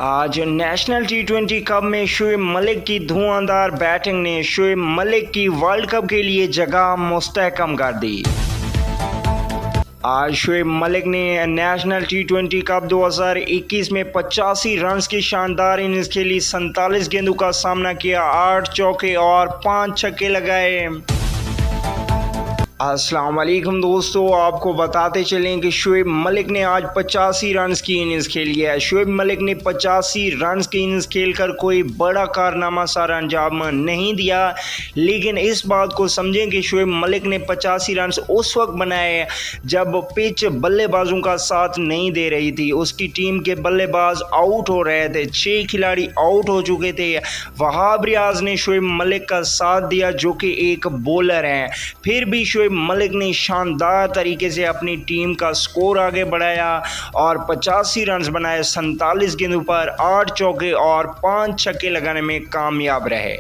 आज नेशनल टी20 कप में शोएब मलिक की धुआंधार बैटिंग ने शोएब मलिक की वर्ल्ड कप के लिए जगह मुस्तहकम कर दी। आज शोएब मलिक ने नेशनल टी20 कप 2021 में 85 रन्स की शानदार इनिंग्स खेली, 47 गेंदों का सामना किया, 8 चौके और 5 छक्के लगाए। अस्सलाम वालेकुम दोस्तों, आपको बताते चलें कि शोएब मलिक ने आज 85 रन्स की इनिंग्स खेली है। शोएब मलिक ने 85 रन्स की इनिंग्स खेलकर कोई बड़ा कारनामा सारा अंजाम नहीं दिया, लेकिन इस बात को समझें कि शोएब मलिक ने 85 रन्स उस वक्त बनाए जब पिच बल्लेबाजों का साथ नहीं दे रही थी। उसकी टीम के बल्लेबाज आउट हो रहे थे, 6 खिलाड़ी आउट हो चुके थे। वहाब रियाज ने शोएब मलिक का साथ दिया जो कि एक बॉलर हैं, फिर भी शोएब मलिक ने शानदार तरीके से अपनी टीम का स्कोर आगे बढ़ाया और 85 रन्स बनाए, 47 गेंदों पर 8 चौके और 5 छक्के लगाने में कामयाब रहे।